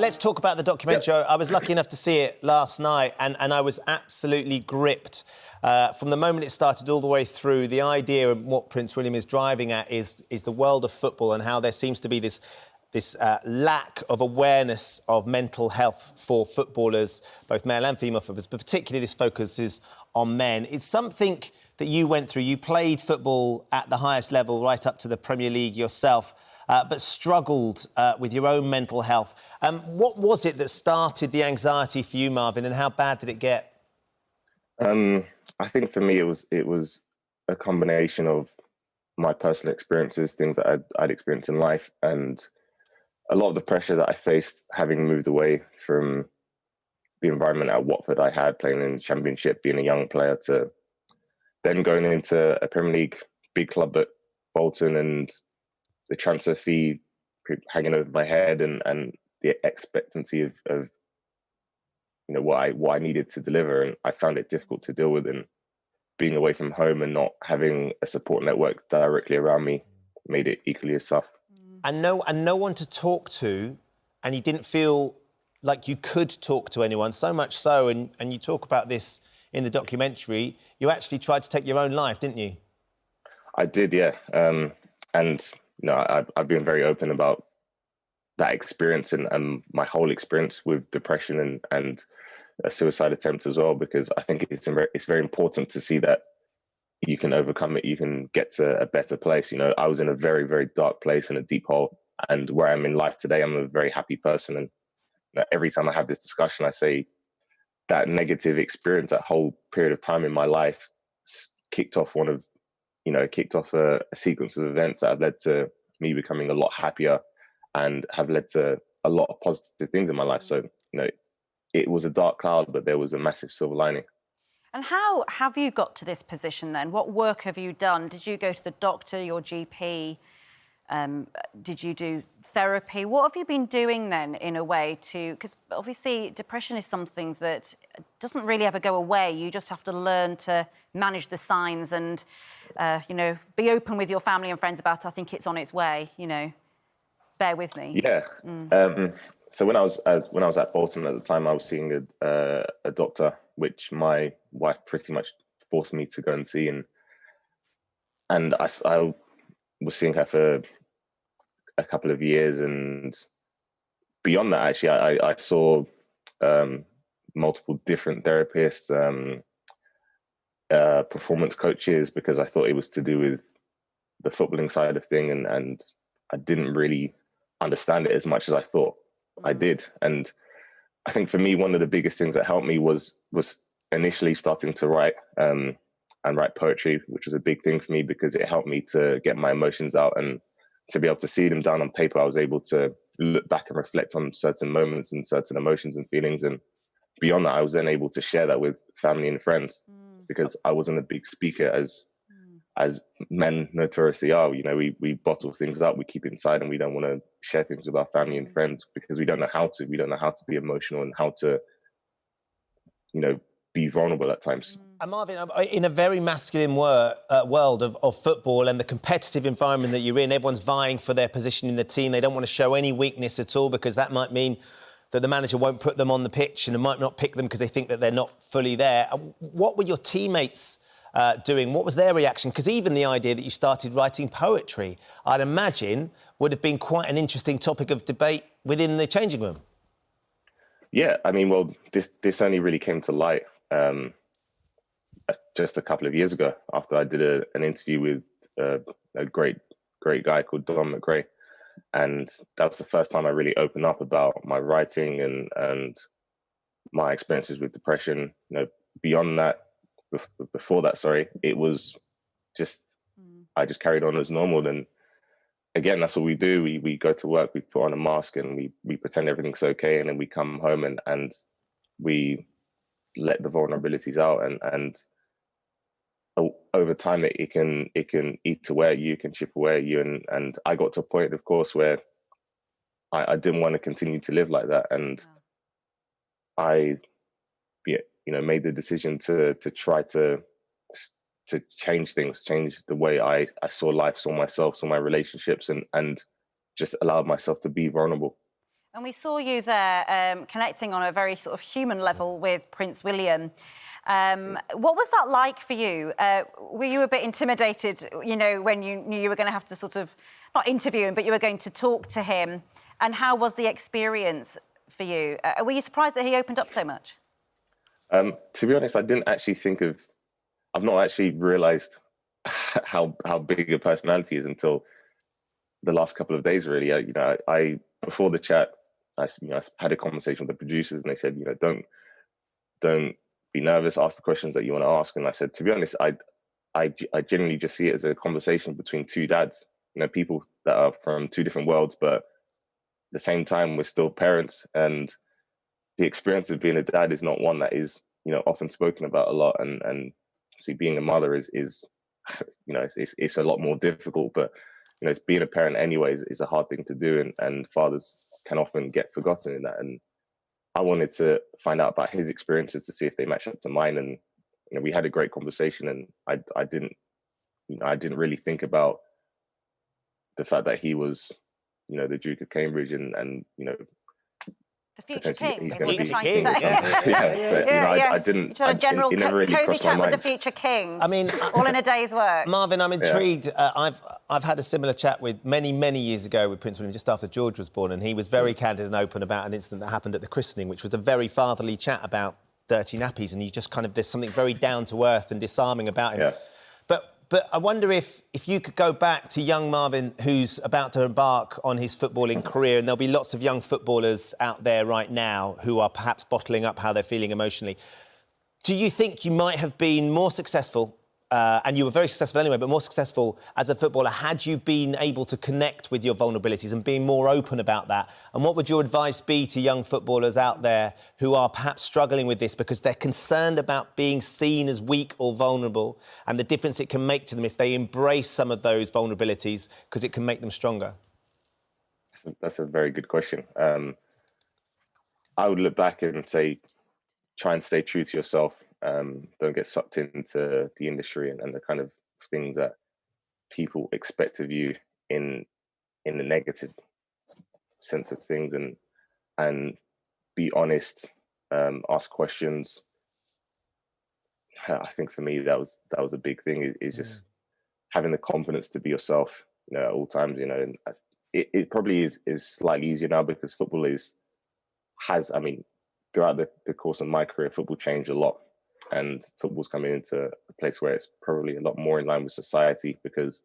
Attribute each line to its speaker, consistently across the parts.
Speaker 1: let's talk about the documentary.
Speaker 2: Yep.
Speaker 1: I was lucky enough to see it last night, and I was absolutely gripped from the moment it started all the way through. The idea of what Prince William is driving at is the world of football and how there seems to be this lack of awareness of mental health for footballers, both male and female footballers, but particularly this focuses on men. It's something that you went through. You played football at the highest level, right up to the Premier League yourself, but struggled with your own mental health. What was it that started the anxiety for you, Marvin, and how bad did it get?
Speaker 2: I think for me, it was a combination of my personal experiences, things that I'd experienced in life, and a lot of the pressure that I faced having moved away from the environment at Watford I had, playing in the Championship, being a young player, to then going into a Premier League big club at Bolton, and the transfer fee hanging over my head, and the expectancy of what I needed to deliver, and I found it difficult to deal with. And being away from home and not having a support network directly around me made it equally as tough.
Speaker 1: And no one to talk to, and you didn't feel like you could talk to anyone, so much so, and you talk about this in the documentary, you actually tried to take your own life, didn't you?
Speaker 2: I did, yeah. And I've been very open about that experience and my whole experience with depression and a suicide attempt as well, because I think it's very important to see that you can overcome it, you can get to a better place. I was in a very, very dark place and a deep hole, and where I'm in life today, I'm a very happy person. And every time I have this discussion, I say that negative experience, that whole period of time in my life kicked off a sequence of events that have led to me becoming a lot happier and have led to a lot of positive things in my life. So, it was a dark cloud, but there was a massive silver lining.
Speaker 3: And how have you got to this position then? What work have you done? Did you go to the doctor, your GP? Did you do therapy? What have you been doing then, in a way, because obviously depression is something that doesn't really ever go away. You just have to learn to manage the signs and, be open with your family and friends about, I think it's on its way, bear with me.
Speaker 2: Yeah. So when I was at Bolton at the time, I was seeing a doctor, which my wife pretty much forced me to go and see, and I was seeing her for a couple of years, and beyond that, actually, I saw multiple different therapists, performance coaches, because I thought it was to do with the footballing side of thing, and I didn't really understand it as much as I thought I did. And I think for me, one of the biggest things that helped me was initially starting to write and write poetry, which was a big thing for me because it helped me to get my emotions out and to be able to see them down on paper. I was able to look back and reflect on certain moments and certain emotions and feelings. And beyond that, I was then able to share that with family and friends because I wasn't a big speaker as men notoriously are. We bottle things up, we keep it inside, and we don't want to share things with our family and friends because we don't know how to. We don't know how to be emotional and how to, be vulnerable at times.
Speaker 1: And Marvin, in a very masculine world of football and the competitive environment that you're in, everyone's vying for their position in the team. They don't want to show any weakness at all because that might mean that the manager won't put them on the pitch and might not pick them because they think that they're not fully there. What were your teammates doing? What was their reaction? Because even the idea that you started writing poetry, I'd imagine, would have been quite an interesting topic of debate within the changing room.
Speaker 2: Yeah, I mean, well, this only really came to light just a couple of years ago after I did an interview with a great guy called Don McRae. And that was the first time I really opened up about my writing and my experiences with depression. Beyond that, before that, it was just, I just carried on as normal. And again, that's what we do. We go to work, we put on a mask and we pretend everything's okay. And then we come home and we let the vulnerabilities out. And over time, it can eat away at you, it can chip away at you. And I got to a point, of course, where I didn't want to continue to live like that. And I made the decision to try to change things, change the way I saw life, saw myself, saw my relationships, and just allowed myself to be vulnerable.
Speaker 3: And we saw you there connecting on a very sort of human level with Prince William. What was that like for you? Were you a bit intimidated, you know, when you knew you were going to have to sort of, not interview him, but you were going to talk to him? And how was the experience for you? Were you surprised that he opened up so much?
Speaker 2: To be honest, I didn't actually I've not actually realised how big a personality is until the last couple of days, really. I before the chat, I had a conversation with the producers, and they said, you know, don't be nervous, ask the questions that you want to ask. And I said, to be honest, I genuinely just see it as a conversation between two dads, you know, people that are from two different worlds, but at the same time, we're still parents. And the experience of being a dad is not one that is, you know, often spoken about a lot. And see, being a mother is you know, it's a lot more difficult, but, you know, it's being a parent anyways is a hard thing to do. And fathers can often get forgotten in that. And I wanted to find out about his experiences to see if they match up to mine. And, you know, we had a great conversation, and I didn't really think about the fact that he was, you know, the Duke of Cambridge and you know,
Speaker 3: The future king
Speaker 2: he's
Speaker 3: is
Speaker 2: gonna
Speaker 3: what you're
Speaker 2: be
Speaker 3: trying to say.
Speaker 2: I didn't.
Speaker 3: You had a general
Speaker 2: it never really
Speaker 3: cozy
Speaker 2: crossed my
Speaker 3: chat with the
Speaker 2: mind.
Speaker 3: future king.
Speaker 1: I mean,
Speaker 3: all in a day's work.
Speaker 1: Marvin, I'm intrigued. I've had a similar chat with many years ago with Prince William, just after George was born, and he was very candid and open about an incident that happened at the christening, which was a very fatherly chat about dirty nappies, and you just kind of, there's something very down to earth and disarming about him.
Speaker 2: Yeah.
Speaker 1: But I wonder if you could go back to young Marvin, who's about to embark on his footballing career, and there'll be lots of young footballers out there right now who are perhaps bottling up how they're feeling emotionally. Do you think you might have been more successful, and you were very successful anyway, but more successful as a footballer had you been able to connect with your vulnerabilities and being more open about that? And what would your advice be to young footballers out there who are perhaps struggling with this because they're concerned about being seen as weak or vulnerable, and the difference it can make to them if they embrace some of those vulnerabilities, because it can make them stronger?
Speaker 2: That's a very good question. I would look back and say, try and stay true to yourself. Don't get sucked into the industry and the kind of things that people expect of you in the negative sense of things, and be honest, ask questions. I think for me that was a big thing, is just having the confidence to be yourself, you know, at all times, you know. And it probably is slightly easier now because football has, I mean, throughout the course of my career, football changed a lot, and football's coming into a place where it's probably a lot more in line with society, because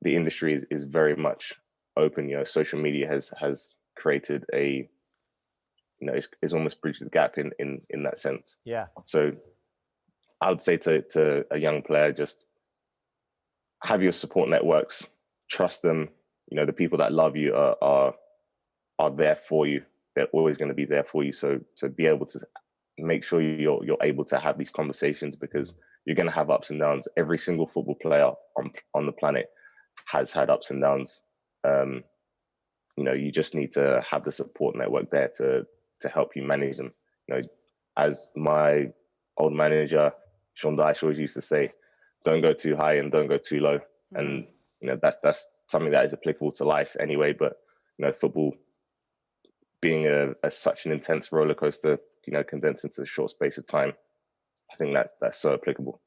Speaker 2: the industry is very much open. You know, social media has created a, you know, it's almost bridged the gap in that sense.
Speaker 1: Yeah.
Speaker 2: So I would say to a young player, just have your support networks, trust them. You know, the people that love you are there for you. They're always going to be there for you. So be able to make sure you're able to have these conversations, because you're going to have ups and downs. Every single football player on the planet has had ups and downs. You know, you just need to have the support network there to help you manage them. You know, as my old manager Sean Dyche always used to say, don't go too high and don't go too low. And you know, that's something that is applicable to life anyway. But you know, football being such an intense roller coaster, you know, condensed into a short space of time, I think that's so applicable.